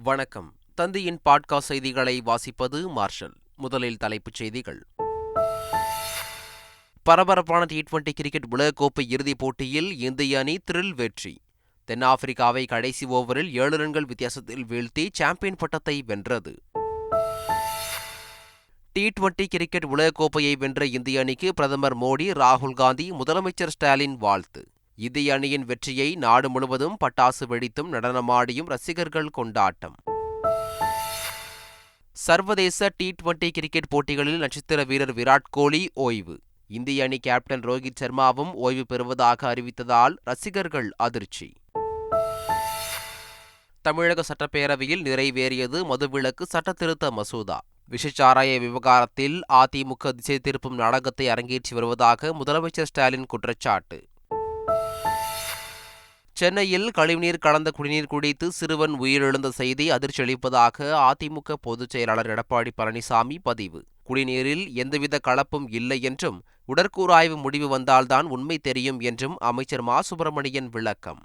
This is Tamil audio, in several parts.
வணக்கம். தந்தியின் பாட்காஸ்ட் செய்திகளை வாசிப்பது மார்ஷல். முதலில் தலைப்புச் செய்திகள். பரபரப்பான டி20 கிரிக்கெட் உலகக்கோப்பை இறுதிப் போட்டியில் இந்திய அணி த்ரில் வெற்றி. தென்னாப்பிரிக்காவை கடைசி ஓவரில் 7 ரன்கள் வித்தியாசத்தில் வீழ்த்தி சாம்பியன் பட்டத்தை வென்றது. டி20 கிரிக்கெட் உலகக்கோப்பையை வென்ற இந்திய அணிக்கு பிரதமர் மோடி, ராகுல் காந்தி, முதலமைச்சர் ஸ்டாலின் வாழ்த்து. இந்திய அணியின் வெற்றியை நாடு முழுவதும் பட்டாசு வெடித்தும் நடனமாடியும் ரசிகர்கள் கொண்டாட்டம். சர்வதேச டி20 கிரிக்கெட் போட்டிகளில் நட்சத்திர வீரர் விராட் கோலி ஓய்வு. இந்திய அணி கேப்டன் ரோஹித் சர்மாவும் ஓய்வு பெறுவதாக அறிவித்ததால் ரசிகர்கள் அதிர்ச்சி. தமிழக சட்டப்பேரவையில் நிறைவேறியது மதுவிலக்கு சட்டத்திருத்த மசோதா. விஷச்சாராய விவகாரத்தில் அதிமுக திசை திருப்பும் நாடகத்தை அரங்கேற்றி வருவதாக முதலமைச்சர் ஸ்டாலின் குற்றச்சாட்டு. சென்னையில் கழிவுநீர் கலந்த குடிநீர் குடித்து சிறுவன் உயிரிழந்த செய்தி அதிர்ச்சி அளிப்பதாக அதிமுக பொதுச் செயலாளர் எடப்பாடி பழனிசாமி பதிவு. குடிநீரில் எந்தவித கலப்பும் இல்லை என்றும் உடற்கூறாய்வு முடிவு வந்தால்தான் உண்மை தெரியும் என்றும் அமைச்சர் மா. சுப்பிரமணியன் விளக்கம்.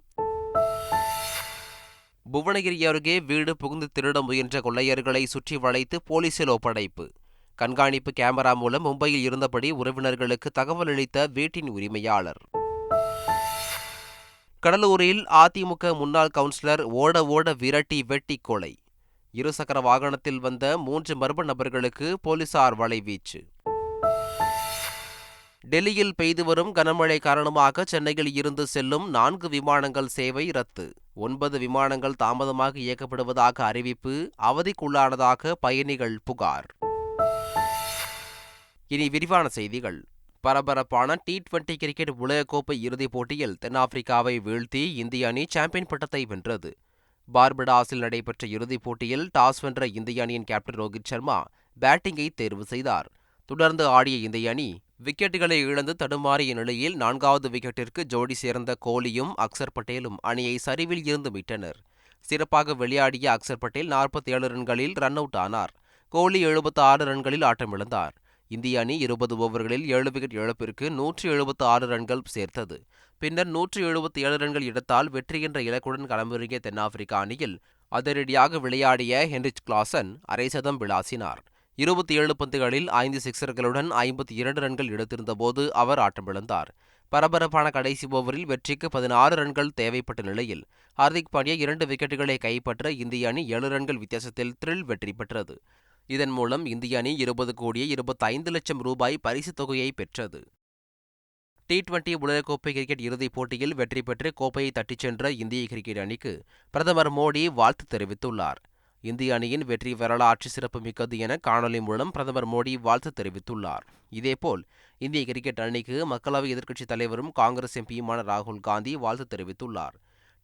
புவனகிரி அருகே வீடு புகுந்து திருட முயன்ற கொள்ளையர்களை சுற்றி வளைத்து போலீசில் ஒப்படைப்பு. கண்காணிப்பு கேமரா மூலம் மும்பையில் இருந்தபடி உறவினர்களுக்கு தகவல் அளித்த வீட்டின் உரிமையாளர். கடலூரில் அதிமுக முன்னாள் கவுன்சிலர் ஓட விரட்டி வெட்டி கொலை. இருசக்கர வாகனத்தில் வந்த 3 மர்ம நபர்களுக்கு போலீசார் வலைவீச்சு. டெல்லியில் பெய்து வரும் கனமழை காரணமாக சென்னையில் இருந்து செல்லும் 4 விமானங்கள் சேவை ரத்து. 9 விமானங்கள் தாமதமாக இயக்கப்படுவதாக அறிவிப்பு. அவதிக்குள்ளானதாக பயணிகள் புகார். இனி விரிவான செய்திகள். பரபரப்பான டி20 கிரிக்கெட் உலகக்கோப்பை இறுதிப் போட்டியில் தென்னாப்பிரிக்காவை வீழ்த்தி இந்திய அணி சாம்பியன் பட்டத்தை வென்றது. பார்படாஸில் நடைபெற்ற இறுதிப் போட்டியில் டாஸ் வென்ற இந்திய அணியின் கேப்டன் ரோஹித் சர்மா பேட்டிங்கை தேர்வு செய்தார். தொடர்ந்து ஆடிய இந்திய அணி விக்கெட்டுகளை இழந்து தடுமாறிய நிலையில் 4வது விக்கெட்டிற்கு ஜோடி சேர்ந்த கோலியும் அக்சர் பட்டேலும் அணியை சரிவில் இருந்து மீட்டனர். சிறப்பாக விளையாடிய அக்சர் பட்டேல் 47 ரன்களில் ரன் அவுட் ஆனார். கோலி 76 ரன்களில் ஆட்டமிழந்தார். இந்திய அணி 20 ஓவர்களில் 7 விக்கெட் இழப்பிற்கு 176 ரன்கள் சேர்த்தது. பின்னர் 177 ரன்கள் எடுத்தால் வெற்றி என்ற இலக்குடன் களமிறங்கிய தென்னாப்பிரிக்க அணியில் அதிரடியாக விளையாடிய ஹென்ரிச் கிளாசன் அரை சதம் விளாசினார். 27 பந்துகளில் 5 சிக்சர்களுடன் 52 ரன்கள் எடுத்திருந்தபோது அவர் ஆட்டமிழந்தார். பரபரப்பான கடைசி ஓவரில் வெற்றிக்கு 16 ரன்கள் தேவைப்பட்ட நிலையில் ஹார்திக் பாண்டியா 2 விக்கெட்டுகளை கைப்பற்ற இந்திய அணி 7 ரன்கள் வித்தியாசத்தில் த்ரில் வெற்றி பெற்றது. இதன் மூலம் இந்திய அணி 20,25,00,000 ரூபாய் பரிசுத் தொகையை பெற்றது. டி20 உலகக்கோப்பை கிரிக்கெட் இறுதிப் போட்டியில் வெற்றி பெற்று கோப்பையை தட்டிச் சென்ற இந்திய கிரிக்கெட் அணிக்கு பிரதமர் மோடி வாழ்த்து தெரிவித்துள்ளார். இந்திய அணியின் வெற்றி வரலாற்று சிறப்புமிக்கது என காணொலி மூலம் பிரதமர் மோடி வாழ்த்து தெரிவித்துள்ளார். இதேபோல் இந்திய கிரிக்கெட் அணிக்கு மக்களவை எதிர்க்கட்சித் தலைவரும் காங்கிரஸ் எம்பியுமான ராகுல் காந்தி வாழ்த்து தெரிவித்துள்ளார்.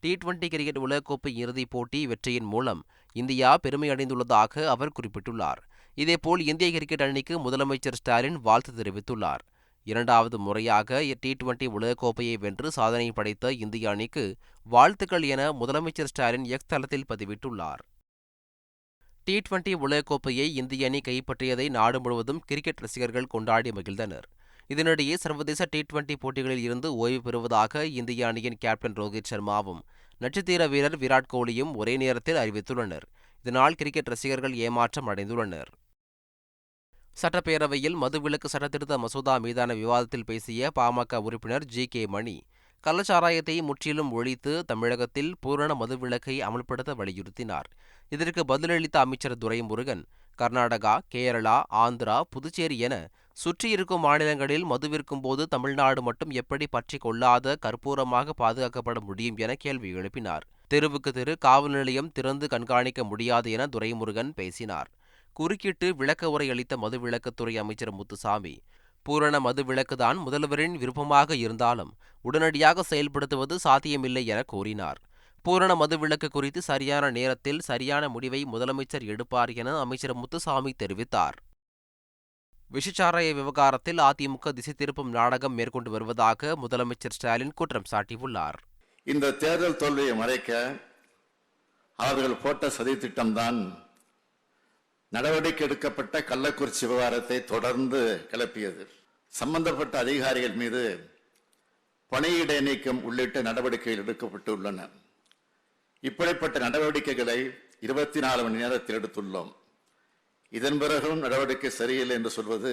டி20 கிரிக்கெட் உலகக்கோப்பை இறுதிப் போட்டி வெற்றியின் மூலம் இந்தியா பெருமை அடைந்துள்ளதாக அவர் குறிப்பிட்டுள்ளார். இதேபோல் இந்திய கிரிக்கெட் அணிக்கு முதலமைச்சர் ஸ்டாலின் வாழ்த்து தெரிவித்துள்ளார். 2வது முறையாக டி20 உலகக்கோப்பையை வென்று சாதனை படைத்த இந்திய அணிக்கு வாழ்த்துக்கள் என முதலமைச்சர் ஸ்டாலின் எக்ஸ் தளத்தில் பதிவிட்டுள்ளார். டி20 உலகக்கோப்பையை இந்திய அணி கைப்பற்றியதை நாடு முழுவதும் கிரிக்கெட் ரசிகர்கள் கொண்டாடி மகிழ்ந்தனர். இதனிடையே சர்வதேச டி20 போட்டிகளில் இருந்து ஓய்வு பெறுவதாக இந்திய அணியின் கேப்டன் ரோஹித் சர்மாவும் நட்சத்திர வீரர் விராட் கோலியும் ஒரே நேரத்தில் அறிவித்துள்ளனர். இதனால் கிரிக்கெட் ரசிகர்கள் ஏமாற்றம் அடைந்துள்ளனர். சட்டப்பேரவையில் மதுவிலக்கு சட்டத்திருத்த மசோதா மீதான விவாதத்தில் பேசிய பாமக உறுப்பினர் ஜி. மணி, கள்ளச்சாராயத்தை முற்றிலும் ஒழித்து தமிழகத்தில் பூரண மதுவிலக்கை அமல்படுத்த வலியுறுத்தினார். இதற்கு பதிலளித்த அமைச்சர் துரைமுருகன், கர்நாடகா, கேரளா, ஆந்திரா, புதுச்சேரி என சுற்றியிருக்கும் மாநிலங்களில் மது விற்கும் போது தமிழ்நாடு மட்டும் எப்படி பற்றி கொள்ளாத கற்பூரமாக பாதுகாக்கப்பட முடியும் என கேள்வி எழுப்பினார். தெருவுக்கு தெரு காவல் நிலையம் திறந்து கண்காணிக்க முடியாது என துரைமுருகன் பேசினார். குறுக்கிட்டு விளக்க உரை அளித்த மதுவிலக்குத்துறை அமைச்சர் முத்துசாமி, பூரண மதுவிலக்குதான் முதல்வரின் விருப்பமாக இருந்தாலும் உடனடியாக செயல்படுத்துவது சாத்தியமில்லை என கூறினார். பூரண மதுவிலக்கு குறித்து சரியான நேரத்தில் சரியான முடிவை முதலமைச்சர் எடுப்பார் என அமைச்சர் முத்துசாமி தெரிவித்தார். விஷச்சாராய விவகாரத்தில் அதிமுக திசை திருப்பும் நாடகம் மேற்கொண்டு வருவதாக முதலமைச்சர் ஸ்டாலின் குற்றம் சாட்டியுள்ளார். இந்த தேர்தல் தோல்வியை மறைக்க அவர்கள் போட்ட சதித்திட்டம்தான் நடவடிக்கை எடுக்கப்பட்ட கள்ளக்குறிச்சி விவகாரத்தை தொடர்ந்து கிளப்பியது. சம்பந்தப்பட்ட அதிகாரிகள் மீது பணியிடை நீக்கம் உள்ளிட்ட நடவடிக்கைகள் எடுக்கப்பட்டுள்ளன. இப்படிப்பட்ட நடவடிக்கைகளை 24 மணி நேரத்தில் எடுத்துள்ளோம். இதன் பிறகும் நடவடிக்கை சரியில்லை என்று சொல்வது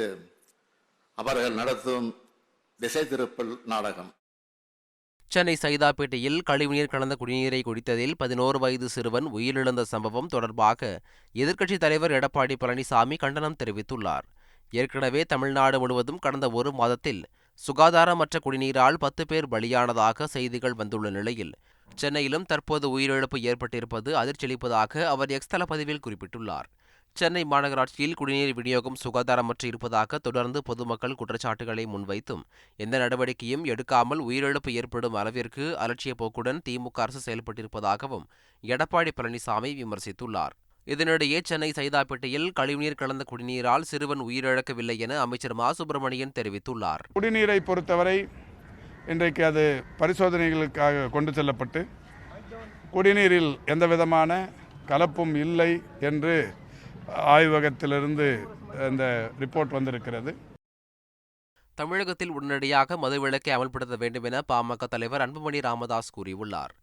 அவர்கள் நடத்தும் திசை திருப்பல் நாடகம். சென்னை சைதாப்பேட்டையில் கழிவுநீர் கலந்த குடிநீரை குடித்ததில் 11 வயது சிறுவன் உயிரிழந்த சம்பவம் தொடர்பாக எதிர்க்கட்சித் தலைவர் எடப்பாடி பழனிசாமி கண்டனம் தெரிவித்துள்ளார். ஏற்கனவே தமிழ்நாடு முழுவதும் கடந்த ஒரு மாதத்தில் சுகாதாரமற்ற குடிநீரால் 10 பேர் பலியானதாக செய்திகள் வந்துள்ள நிலையில் சென்னையிலும் தற்போது உயிரிழப்பு ஏற்பட்டிருப்பது அதிர்ச்சியளிப்பதாக அவர் எக்ஸ் தள பதிவில் குறிப்பிட்டுள்ளார். சென்னை மாநகராட்சியில் குடிநீர் விநியோகம் சுகாதாரமற்று இருப்பதாக தொடர்ந்து பொதுமக்கள் குற்றச்சாட்டுகளை முன்வைத்தும் எந்த நடவடிக்கையும் எடுக்காமல் உயிரிழப்பு ஏற்படும் அளவிற்கு அலட்சிய போக்குடன் திமுக அரசு செயல்பட்டிருப்பதாகவும் எடப்பாடி பழனிசாமி விமர்சித்துள்ளார். இதனிடையே சென்னை சைதாப்பேட்டையில் கழிவுநீர் கலந்த குடிநீரால் சிறுவன் உயிரிழக்கவில்லை என அமைச்சர் மா சுப்பிரமணியன் தெரிவித்துள்ளார். குடிநீரை பொறுத்தவரை இன்றைக்கு அது பரிசோதனைகளுக்காக கொண்டு செல்லப்பட்டு குடிநீரில் எந்தவிதமான கலப்பும் இல்லை என்று ஆய்வகத்திலிருந்து இந்த ரிப்போர்ட் வந்திருக்கிறது. தமிழகத்தில் உடனடியாக மதுவிலக்கை அமல்படுத்த வேண்டும் என பாமக தலைவர் அன்புமணி ராமதாஸ் கூறியுள்ளார்.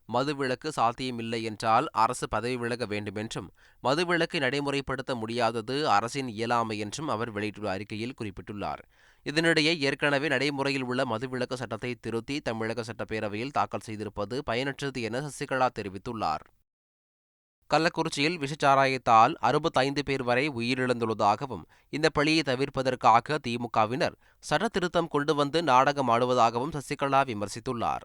மதுவிலக்கு சாத்தியமில்லை என்றால் அரசு பதவி விலக வேண்டும் என்றும் மதுவிலக்கை நடைமுறைப்படுத்த முடியாதது அரசின் இயலாமை என்றும் அவர் வெளியிட்டுள்ள அறிக்கையில் குறிப்பிட்டுள்ளார். இதனிடையே ஏற்கனவே நடைமுறையில் உள்ள மதுவிலக்கு சட்டத்தை திருத்தி தமிழக சட்டப்பேரவையில் தாக்கல் செய்திருப்பது பயனற்றது என சசிகலா தெரிவித்துள்ளார். கள்ளக்குறிச்சியில் விஷச்சாராயத்தால் 65 பேர் வரை உயிரிழந்துள்ளதாகவும் இந்த பழியை தவிர்ப்பதற்காக திமுகவினர் சட்ட திருத்தம் கொண்டு வந்து நாடகம் ஆடுவதாகவும் சசிகலா விமர்சித்துள்ளார்.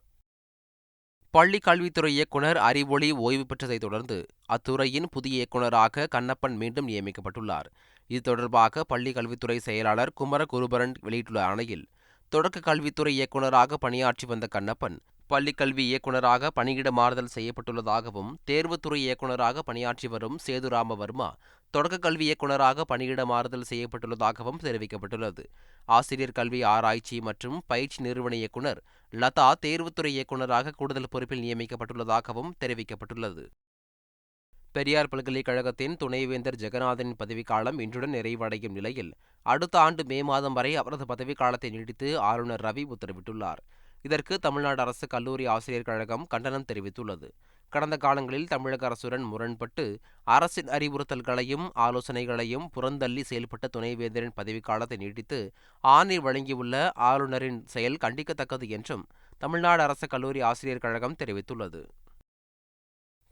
பள்ளி கல்வித்துறை இயக்குநர் அறிவொளி ஓய்வு பெற்றதைத் தொடர்ந்து அத்துறையின் புதிய இயக்குநராக கண்ணப்பன் மீண்டும் நியமிக்கப்பட்டுள்ளார். இது தொடர்பாக பள்ளி கல்வித்துறை செயலாளர் குமரகுருபரன் வெளியிட்டுள்ள ஆணையில் தொடக்க கல்வித்துறை இயக்குநராக பணியாற்றி வந்த கண்ணப்பன் பள்ளிக்கல்வி இயக்குநராக பணியிட மாறுதல் செய்யப்பட்டுள்ளதாகவும் தேர்வுத்துறை இயக்குநராக பணியாற்றி வரும் சேதுராமவர்மா தொடக்க கல்வி இயக்குநராக பணியிட மாறுதல் செய்யப்பட்டுள்ளதாகவும் தெரிவிக்கப்பட்டுள்ளது. ஆசிரியர் கல்வி ஆராய்ச்சி மற்றும் பயிற்சி நிறுவன இயக்குநர் லதா தேர்வுத்துறை இயக்குநராக கூடுதல் பொறுப்பில் நியமிக்கப்பட்டுள்ளதாகவும் தெரிவிக்கப்பட்டுள்ளது. பெரியார் பல்கலைக்கழகத்தின் துணைவேந்தர் ஜெகநாதனின் பதவிக்காலம் இன்றுடன் நிறைவடையும் நிலையில் அடுத்த ஆண்டு மே மாதம் வரை அவரது பதவிக்காலத்தை நீடித்து ஆளுநர் ரவி உத்தரவிட்டுள்ளார். இதற்கு தமிழ்நாடு அரசு கல்லூரி ஆசிரியர் கழகம் கண்டனம் தெரிவித்துள்ளது. கடந்த காலங்களில் தமிழக அரசுடன் முரண்பட்டு அரசின் அறிவுறுத்தல்களையும் ஆலோசனைகளையும் புறந்தள்ளி செயல்பட்ட துணைவேந்தரின் பதவிக்காலத்தை நீட்டித்து ஆணை வழங்கியுள்ள ஆளுநரின் செயல் கண்டிக்கத்தக்கது என்றும் தமிழ்நாடு அரசு கல்லூரி ஆசிரியர் கழகம் தெரிவித்துள்ளது.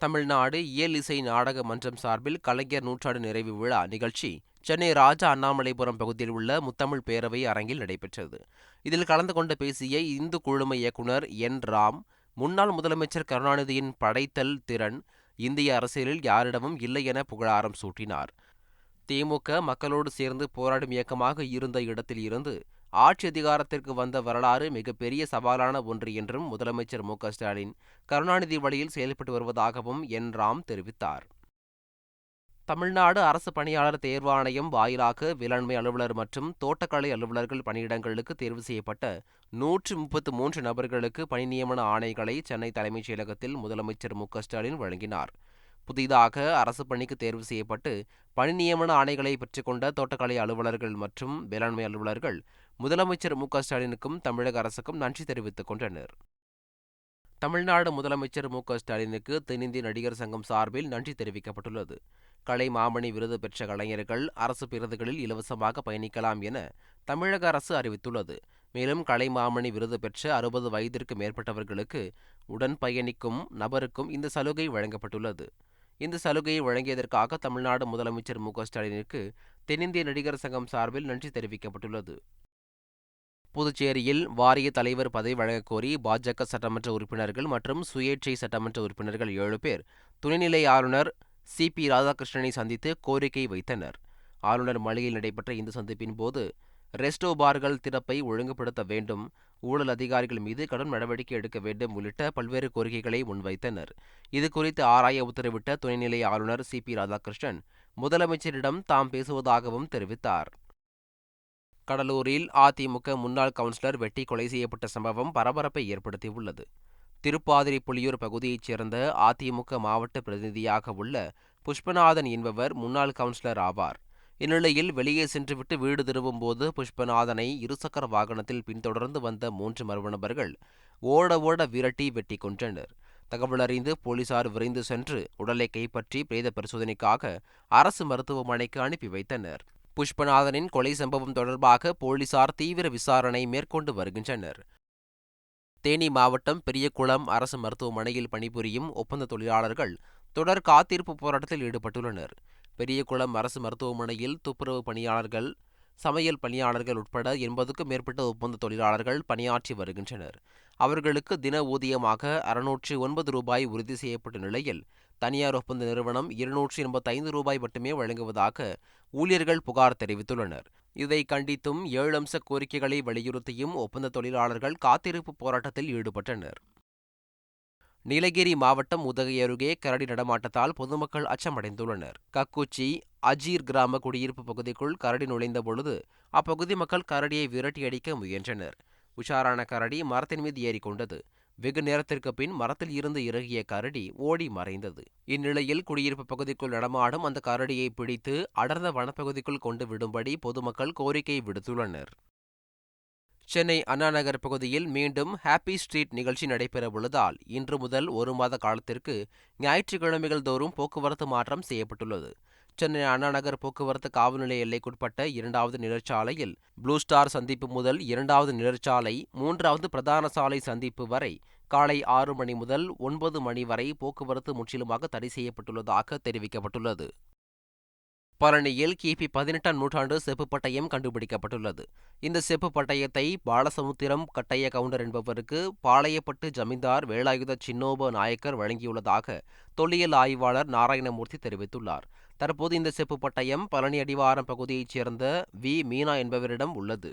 தமிழ்நாடு இயல் இசை நாடக மன்றம் சார்பில் கலைஞர் நூற்றாண்டு நிறைவு விழா நிகழ்ச்சி சென்னை ராஜா அண்ணாமலைபுரம் பகுதியில் உள்ள முத்தமிழ் பேரவை அரங்கில் நடைபெற்றது. இதில் கலந்து கொண்டு பேசிய இந்து குழும இயக்குநர் என். ராம், முன்னாள் முதலமைச்சர் கருணாநிதியின் படைத்தல் திறன் இந்திய அரசியலில் யாரிடமும் இல்லை என புகழாரம் சூட்டினார். திமுக மக்களோடு சேர்ந்து போராடும் இயக்கமாக இருந்த இடத்தில் இருந்து ஆட்சி அதிகாரத்திற்கு வந்த வரலாறு மிகப்பெரிய சவாலான ஒன்று என்றும் முதலமைச்சர் மு.க. ஸ்டாலின் கருணாநிதி வழியில் செயல்பட்டு வருவதாகவும் என். ராம் தெரிவித்தார். தமிழ்நாடு அரசு பணியாளர் தேர்வாணையம் வாயிலாக வேளாண்மை அலுவலர் மற்றும் தோட்டக்கலை அலுவலர்கள் பணியிடங்களுக்கு தேர்வு செய்யப்பட்ட 133 நபர்களுக்கு பணி நியமன ஆணைகளை சென்னை தலைமைச் செயலகத்தில் முதலமைச்சர் மு.க. ஸ்டாலின் வழங்கினார். புதிதாக அரசு பணிக்கு தேர்வு செய்யப்பட்டு பணி நியமன ஆணைகளை பெற்றுக்கொண்ட தோட்டக்கலை அலுவலர்கள் மற்றும் வேளாண்மை அலுவலர்கள் முதலமைச்சர் மு.க. ஸ்டாலினுக்கும் தமிழக அரசுக்கும் நன்றி தெரிவித்துக் கொண்டனர். தமிழ்நாடு முதலமைச்சர் மு.க. ஸ்டாலினுக்கு தென்னிந்திய நடிகர் சங்கம் சார்பில் நன்றி தெரிவிக்கப்பட்டுள்ளது. கலை மாமணி விருது பெற்ற கலைஞர்கள் அரசு பேருந்துகளில் இலவசமாக பயணிக்கலாம் என தமிழக அரசு அறிவித்துள்ளது. மேலும் கலை மாமணி விருது பெற்ற 60 வயதிற்கு மேற்பட்டவர்களுக்கு உடன் பயணிக்கும் நபருக்கும் இந்த சலுகை வழங்கப்பட்டுள்ளது. இந்த சலுகையை வழங்கியதற்காக தமிழ்நாடு முதலமைச்சர் மு.க. ஸ்டாலினுக்கு தென்னிந்திய நடிகர் சங்கம் சார்பில் நன்றி தெரிவிக்கப்பட்டுள்ளது. புதுச்சேரியில் வாரிய தலைவர் பதவி வழங்கக் கோரி பாஜக சட்டமன்ற உறுப்பினர்கள் மற்றும் சுயேட்சை சட்டமன்ற உறுப்பினர்கள் 7 பேர் துணைநிலை ஆளுநர் சி.பி. ராதாகிருஷ்ணனை சந்தித்து கோரிக்கை வைத்தனர். ஆளுநர் மாளிகையில் நடைபெற்ற இந்த சந்திப்பின் போது ரெஸ்டோ பார்கள் திறப்பை ஒழுங்குபடுத்த வேண்டும், ஊழல் அதிகாரிகள் மீது கடும் நடவடிக்கை எடுக்க வேண்டும் உள்ளிட்ட பல்வேறு கோரிக்கைகளை முன்வைத்தனர். இதுகுறித்து ஆராய உத்தரவிட்ட துணைநிலை ஆளுநர் சி.பி. ராதாகிருஷ்ணன் முதலமைச்சரிடம் தாம் பேசுவதாகவும் தெரிவித்தார். கடலூரில் அதிமுக முன்னாள் கவுன்சிலர் வெட்டி கொலை செய்யப்பட்ட சம்பவம் பரபரப்பை ஏற்படுத்தியுள்ளது. திருப்பாதிரி புலியூர் பகுதியைச் சேர்ந்த அதிமுக மாவட்ட பிரதிநிதியாக உள்ள புஷ்பநாதன் என்பவர் முன்னாள் கவுன்சிலர் ஆவார். இந்நிலையில் வெளியே சென்றுவிட்டு வீடு திரும்பும்போது புஷ்பநாதனை இருசக்கர வாகனத்தில் பின்தொடர்ந்து வந்த 3 மர்ம நபர்கள் ஓட விரட்டி வெட்டி கொன்றனர். தகவல் அறிந்து போலீசார் விரைந்து சென்று உடலை கைப்பற்றி பிரேத பரிசோதனைக்காக அரசு மருத்துவமனைக்கு அனுப்பி வைத்தனர். புஷ்பநாதனின் கொலை சம்பவம் தொடர்பாக போலீசார் தீவிர விசாரணை மேற்கொண்டு வருகின்றனர். தேனி மாவட்டம் பெரியகுளம் அரசு மருத்துவமனையில் பணிபுரியும் ஒப்பந்த தொழிலாளர்கள் தொடர் காத்திருப்பு போராட்டத்தில் ஈடுபட்டுள்ளனர். பெரியகுளம் அரசு மருத்துவமனையில் துப்புரவு பணியாளர்கள், சமையல் பணியாளர்கள் உட்பட 80க்கும் மேற்பட்ட ஒப்பந்த தொழிலாளர்கள் பணியாற்றி வருகின்றனர். அவர்களுக்கு தின ஊதியமாக 609 ரூபாய் உறுதி செய்யப்பட்ட நிலையில் தனியார் ஒப்பந்த நிறுவனம் 285 ரூபாய் மட்டுமே வழங்குவதாக ஊழியர்கள் புகார் தெரிவித்துள்ளனர். இதை கண்டித்தும் 7 அம்ச கோரிக்கைகளை வலியுறுத்தியும் ஒப்பந்த தொழிலாளர்கள் காத்திருப்பு போராட்டத்தில் ஈடுபட்டனர். நீலகிரி மாவட்டம் உதகை அருகே கரடி நடமாட்டத்தால் பொதுமக்கள் அச்சமடைந்துள்ளனர். கக்குச்சி அஜீர் கிராம குடியிருப்பு பகுதிக்குள் கரடி நுழைந்த பொழுது அப்பகுதி மக்கள் கரடியை விரட்டி அடிக்க முயன்றனர். உஷாரான கரடி மரத்தின் மீது ஏறிக்கொண்டது. வெகு நேரத்திற்கு பின் மரத்தில் இருந்து இறங்கிய கரடி ஓடி மறைந்தது. இந்நிலையில் குடியிருப்பு பகுதிக்குள் நடமாடும் அந்த கரடியை பிடித்து அடர்ந்த வனப்பகுதிக்குள் கொண்டு விடும்படி பொதுமக்கள் கோரிக்கை விடுத்துள்ளனர். சென்னை அண்ணா நகர் பகுதியில் மீண்டும் ஹாப்பி ஸ்ட்ரீட் நிகழ்ச்சி நடைபெற உள்ளதால் இன்று முதல் 1 மாத காலத்திற்கு ஞாயிற்றுக்கிழமைகள் தோறும் போக்குவரத்து மாற்றம் செய்யப்பட்டுள்ளது. சென்னை அண்ணா நகர் போக்குவரத்து காவல் நிலைய எல்லைக்குட்பட்ட 2வது நிழற்சாலையில் ப்ளூ ஸ்டார் சந்திப்பு முதல் 2வது நிழற்சாலை 3வது பிரதான சாலை சந்திப்பு வரை காலை 6 மணி முதல் 9 மணி வரை போக்குவரத்து முற்றிலுமாக தடை செய்யப்பட்டுள்ளதாக தெரிவிக்கப்பட்டுள்ளது. பழனியில் கிபி 18ஆம் நூற்றாண்டு செப்பு பட்டயம் கண்டுபிடிக்கப்பட்டுள்ளது. இந்த செப்பு பட்டயத்தை பாலசமுத்திரம் கட்டைய கவுண்டர் என்பவருக்கு பாளையப்பட்டு ஜமீன்தார் வேலாயுத சின்னோப நாயக்கர் வழங்கியுள்ளதாக தொல்லியல் ஆய்வாளர் நாராயணமூர்த்தி தெரிவித்துள்ளார். தற்போது இந்த செப்பு பட்டயம் பழனி அடிவாரம் பகுதியைச் சேர்ந்த மீனா என்பவரிடம் உள்ளது.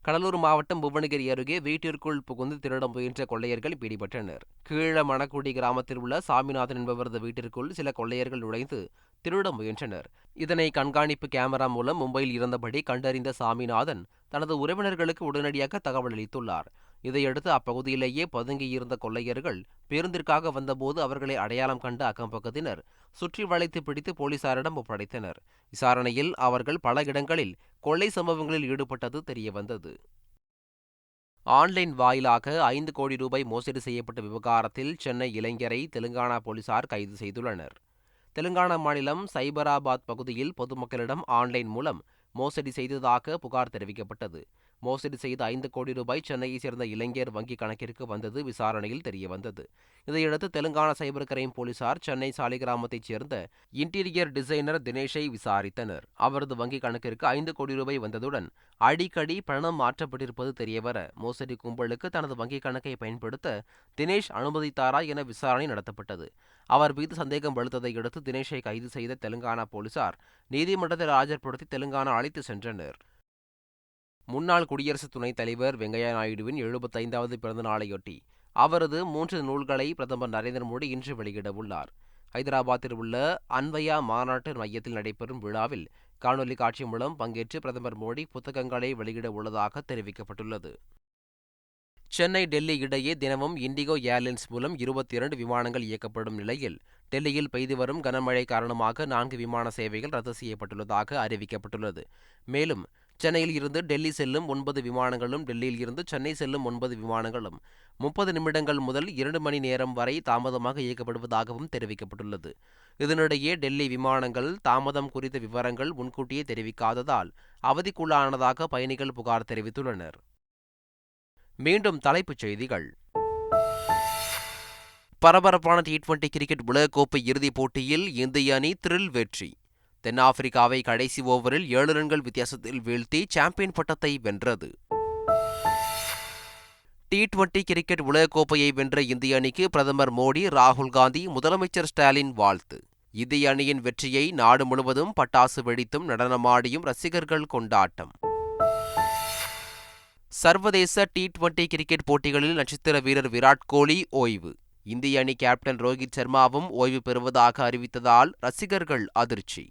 கடலூர் மாவட்டம் புவனகிரி அருகே வீட்டிற்குள் புகுந்து திருட முயன்ற கொள்ளையர்கள் பிடிபட்டனர். கீழமணக்குடி கிராமத்தில் உள்ள சாமிநாதன் என்பவரது வீட்டிற்குள் சில கொள்ளையர்கள் நுழைந்து திருட முயன்றனர். இதனை கண்காணிப்பு கேமரா மூலம் மும்பையில் இருந்தபடி கண்டறிந்த சாமிநாதன் தனது உறவினர்களுக்கு உடனடியாக தகவல் அளித்துள்ளார். இதையடுத்து அப்பகுதியிலேயே பதுங்கியிருந்த கொள்ளையர்கள் பேருந்திற்காக வந்தபோது அவர்களை அடையாளம் கண்ட அக்கம்பக்கத்தினர் சுற்றி வளைத்து பிடித்து போலீசாரிடம் ஒப்படைத்தனர். விசாரணையில் அவர்கள் பல இடங்களில் கொள்ளை சம்பவங்களில் ஈடுபட்டது தெரியவந்தது. ஆன்லைன் வாயிலாக 5 கோடி ரூபாய் மோசடி செய்யப்பட்ட விவகாரத்தில் சென்னை இளைஞரை தெலுங்கானா போலீசார் கைது செய்துள்ளனர். தெலுங்கானா மாநிலம் சைபராபாத் பகுதியில் பொதுமக்களிடம் ஆன்லைன் மூலம் மோசடி செய்ததாக புகார் தெரிவிக்கப்பட்டது. மோசடி செய்த 5 கோடி ரூபாய் சென்னையைச் சேர்ந்த இளைஞர் வங்கி கணக்கிற்கு வந்தது விசாரணையில் தெரியவந்தது. இதையடுத்து தெலுங்கானா சைபர் கிரைம் போலீசார் சென்னை சாலிகிராமத்தைச் சேர்ந்த இன்டீரியர் டிசைனர் தினேஷை விசாரித்தனர். அவரது வங்கி கணக்கிற்கு 5 கோடி ரூபாய் வந்ததுடன் அடிக்கடி பணம் மாற்றப்பட்டிருப்பது தெரியவர மோசடி கும்பலுக்கு தனது வங்கி கணக்கை பயன்படுத்த தினேஷ் அனுமதித்தாரா என விசாரணை நடத்தப்பட்டது. அவர் மீது சந்தேகம் வலுத்ததை அடுத்து தினேஷை கைது செய்த தெலுங்கானா போலீசார் நீதிமன்றத்தில் ஆஜர்படுத்தி தெலுங்கானா அழைத்து சென்றனர். முன்னாள் குடியரசு துணைத் தலைவர் வெங்கையா நாயுடுவின் 75வது பிறந்த நாளையொட்டி அவரது 3 நூல்களை பிரதமர் நரேந்திர மோடி இன்று வெளியிட உள்ளார். ஹைதராபாத்தில் உள்ள அன்வயா மாநாட்டு மையத்தில் நடைபெறும் விழாவில் காணொலி காட்சி மூலம் பங்கேற்று பிரதமர் மோடி புத்தகங்களை வெளியிட உள்ளதாக தெரிவிக்கப்பட்டுள்ளது. சென்னை டெல்லி இடையே தினமும் இண்டிகோ ஏர்லைன்ஸ் மூலம் 22 விமானங்கள் இயக்கப்படும் நிலையில் டெல்லியில் பெய்து வரும் கனமழை காரணமாக 4 விமான சேவைகள் ரத்து செய்யப்பட்டுள்ளதாக அறிவிக்கப்பட்டுள்ளது. மேலும் சென்னையில் இருந்து டெல்லி செல்லும் 9 விமானங்களும் டெல்லியில் இருந்து சென்னை செல்லும் 9 விமானங்களும் 30 நிமிடங்கள் முதல் 2 மணி நேரம் வரை தாமதமாக இயக்கப்படுவதாகவும் தெரிவிக்கப்பட்டுள்ளது. இதனிடையே டெல்லி விமானங்கள் தாமதம் குறித்த விவரங்கள் முன்கூட்டியே தெரிவிக்காததால் அவதிக்குள்ளானதாக பயணிகள் புகார் தெரிவித்துள்ளனர். மீண்டும் தலைப்புச் செய்திகள். பரபரப்பான T20 கிரிக்கெட் உலகக்கோப்பை இறுதிப் போட்டியில் இந்திய அணி த்ரில் வெற்றி. தென்னாப்பிரிக்காவை கடைசி ஓவரில் 7 ரன்கள் வித்தியாசத்தில் வீழ்த்தி சாம்பியன் பட்டத்தை வென்றது. T20 கிரிக்கெட் உலகக்கோப்பையை வென்ற இந்திய அணிக்கு பிரதமர் மோடி, ராகுல் காந்தி, முதலமைச்சர் ஸ்டாலின் வாழ்த்து. இந்திய அணியின் வெற்றியை நாடு முழுவதும் பட்டாசு வெடித்தும் நடனமாடியும் ரசிகர்கள் கொண்டாட்டம். சர்வதேச T20 கிரிக்கெட் போட்டிகளில் நட்சத்திர வீரர் விராட் கோலி ஓய்வு. இந்திய அணி கேப்டன் ரோஹித் சர்மாவும் ஓய்வு பெறுவதாக அறிவித்ததால் ரசிகர்கள் அதிர்ச்சி.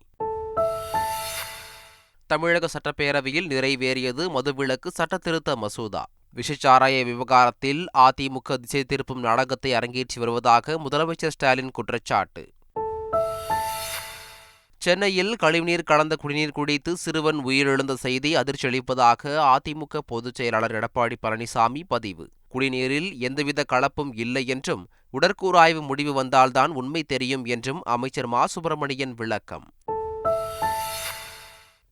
தமிழக சட்டப்பேரவையில் நிறைவேறியது மதுவிலக்கு சட்டத்திருத்த மசோதா. விஷச்சாராய விவகாரத்தில் அதிமுக திசை திருப்பும் நாடகத்தை அரங்கேற்றி வருவதாக முதலமைச்சர் ஸ்டாலின் குற்றச்சாட்டு. சென்னையில் கழிவுநீர் கலந்த குடிநீர் குடித்து சிறுவன் உயிரிழந்த செய்தி அதிர்ச்சி அளிப்பதாக அதிமுக பொதுச் செயலாளர் எடப்பாடி பழனிசாமி பதிவு. குடிநீரில் எந்தவித கலப்பும் இல்லை என்றும் உடற்கூறாய்வு முடிவு வந்தால்தான் உண்மை தெரியும் என்றும் அமைச்சர் மா சுப்பிரமணியன் விளக்கம்.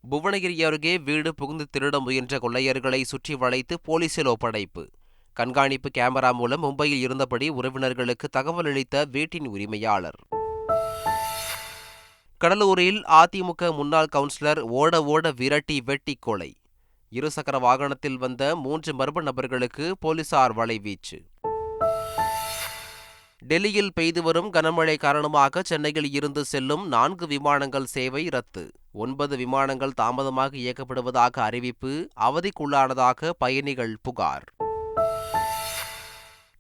புவனகிரி அருகே வீடு புகுந்து திருட முயன்ற கொள்ளையர்களை சுற்றி வளைத்து போலீசில் ஒப்படைப்பு. கண்காணிப்பு கேமரா மூலம் மும்பையில் இருந்தபடி உறவினர்களுக்கு தகவல் அளித்த வீட்டின் உரிமையாளர். கடலூரில் அதிமுக முன்னாள் கவுன்சிலர் ஓட ஓட விரட்டி வெட்டி கொலை. இருசக்கர வாகனத்தில் வந்த 3 மர்ம நபர்களுக்கு போலீசார் வலைவீச்சு. டெல்லியில் பெய்து வரும் கனமழை காரணமாக சென்னையில் இருந்து செல்லும் 4 விமானங்கள் சேவை ரத்து. 9 விமானங்கள் தாமதமாக இயக்கப்படுவதாக அறிவிப்பு. அவதிக்குள்ளானதாக பயணிகள் புகார்.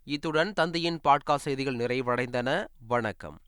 இத்துடன் தந்தையின் பாட்காஸ்ட் செய்திகள் நிறைவடைந்தன. வணக்கம்.